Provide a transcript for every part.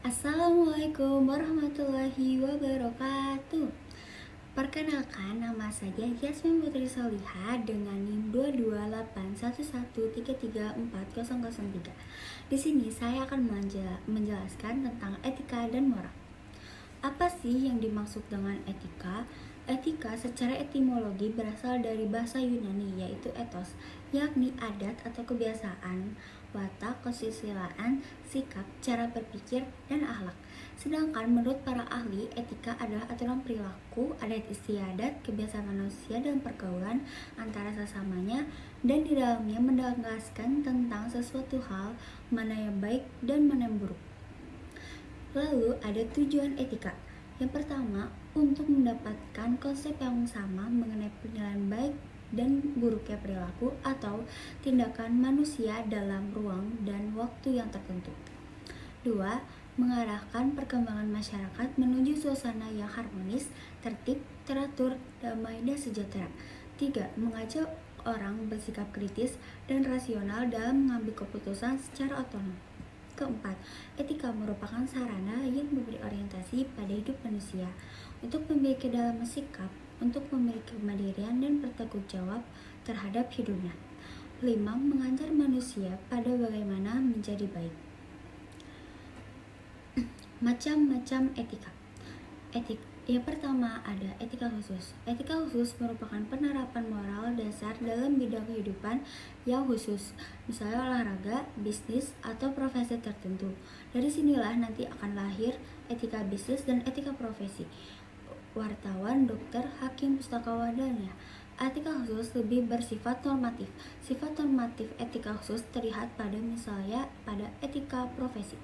Assalamualaikum warahmatullahi wabarakatuh. Perkenalkan, nama saya Yasmin Putri Soliha dengan NIM 22811333403. Di sini saya akan menjelaskan tentang etika dan moral. Apa sih yang dimaksud dengan etika? Etika secara etimologi berasal dari bahasa Yunani, yaitu ethos, yakni adat atau kebiasaan, watak, kesusilaan, sikap, cara berpikir, dan akhlak. Sedangkan menurut para ahli, etika adalah aturan perilaku, adat istiadat, kebiasaan manusia dan pergaulan antara sesamanya, dan di dalamnya menegaskan tentang sesuatu hal, mana yang baik dan mana yang buruk. Lalu ada tujuan etika. Yang pertama, untuk mendapatkan konsep yang sama mengenai penilaian baik dan buruknya perilaku atau tindakan manusia dalam ruang dan waktu yang tertentu. 2. Mengarahkan perkembangan masyarakat menuju suasana yang harmonis, tertib, teratur, damai, dan sejahtera. 3. Mengajak orang bersikap kritis dan rasional dalam mengambil keputusan secara otonom. Keempat, etika merupakan sarana yang memberi orientasi pada hidup manusia untuk memiliki kedalaman sikap, untuk memiliki kemandirian dan bertanggung jawab terhadap hidupnya. 5. Mengajar manusia pada bagaimana menjadi baik. Macam-macam etika. Yang pertama ada etika khusus. Etika khusus merupakan penerapan moral dasar dalam bidang kehidupan yang khusus, misalnya olahraga, bisnis, atau profesi tertentu. Dari sinilah nanti akan lahir etika bisnis dan etika profesi. Wartawan, dokter, hakim, pustakawan, dan ya. Etika khusus lebih bersifat normatif. Sifat normatif etika khusus terlihat pada misalnya pada etika profesi.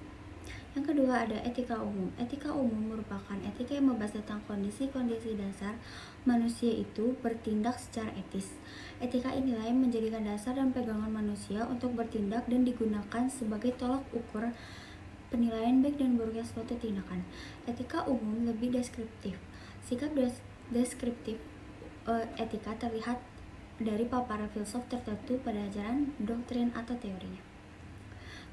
Yang kedua ada etika umum. Etika umum merupakan etika yang membahas tentang kondisi-kondisi dasar manusia itu bertindak secara etis. Etika inilah yang menjadikan dasar dan pegangan manusia untuk bertindak dan digunakan sebagai tolak ukur penilaian baik dan buruknya suatu tindakan. Etika umum lebih deskriptif. Sikap deskriptif etika terlihat dari paparan filsuf tertentu pada ajaran, doktrin, atau teorinya.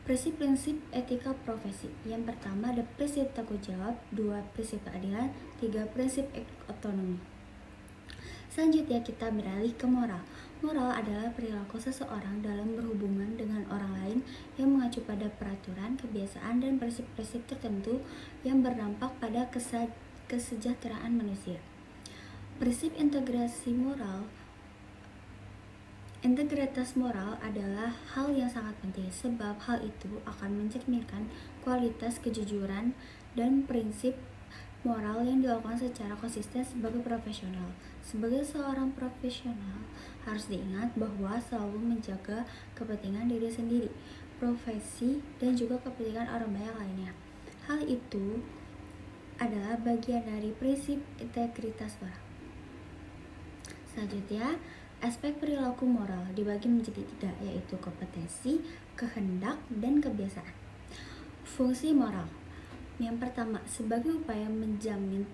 Prinsip-prinsip etika profesi. Yang pertama ada prinsip tanggung jawab, 2. Prinsip keadilan, 3. Prinsip otonomi. Selanjutnya kita beralih ke moral. Moral adalah perilaku seseorang dalam berhubungan dengan orang lain yang mengacu pada peraturan, kebiasaan, dan prinsip-prinsip tertentu yang berdampak pada kesejahteraan manusia. Prinsip Integritas moral adalah hal yang sangat penting sebab hal itu akan mencerminkan kualitas kejujuran dan prinsip moral yang dilakukan secara konsisten sebagai profesional. Sebagai seorang profesional harus diingat bahwa selalu menjaga kepentingan diri sendiri, profesi, dan juga kepentingan orang banyak lainnya. Hal itu adalah bagian dari prinsip integritas moral. Selanjutnya, aspek perilaku moral dibagi menjadi 3, yaitu kompetensi, kehendak, dan kebiasaan. Fungsi moral. Yang pertama, sebagai upaya menjamin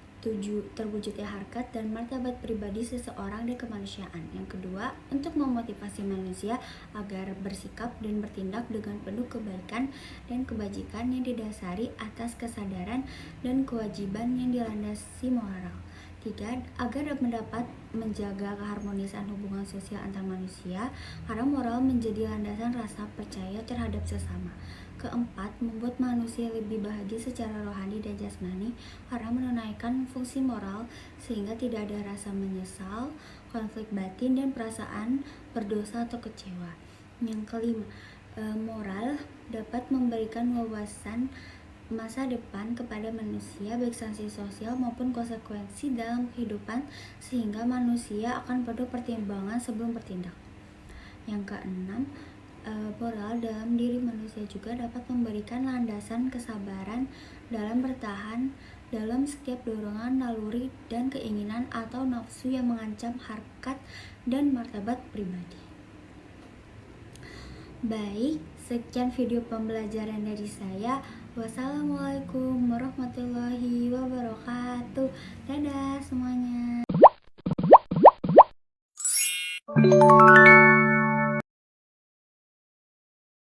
terwujudnya harkat dan martabat pribadi seseorang dan kemanusiaan. Yang kedua, untuk memotivasi manusia agar bersikap dan bertindak dengan penuh kebaikan dan kebajikan yang didasari atas kesadaran dan kewajiban yang dilandasi moral. 3. Agar mendapat menjaga keharmonisan hubungan sosial antar manusia, karena moral menjadi landasan rasa percaya terhadap sesama. 4. Membuat manusia lebih bahagia secara rohani dan jasmani, karena menunaikan fungsi moral sehingga tidak ada rasa menyesal, konflik batin, dan perasaan berdosa atau kecewa. Yang kelima, moral dapat memberikan wawasan masa depan kepada manusia, baik sanksi sosial maupun konsekuensi dalam kehidupan, sehingga manusia akan penuh pertimbangan sebelum bertindak. Yang keenam, moral dalam diri manusia juga dapat memberikan landasan kesabaran dalam bertahan dalam setiap dorongan, naluri, dan keinginan atau nafsu yang mengancam harkat dan martabat pribadi. Baik, sekian video pembelajaran dari saya. Wassalamualaikum warahmatullahi wabarakatuh. Dadah semuanya.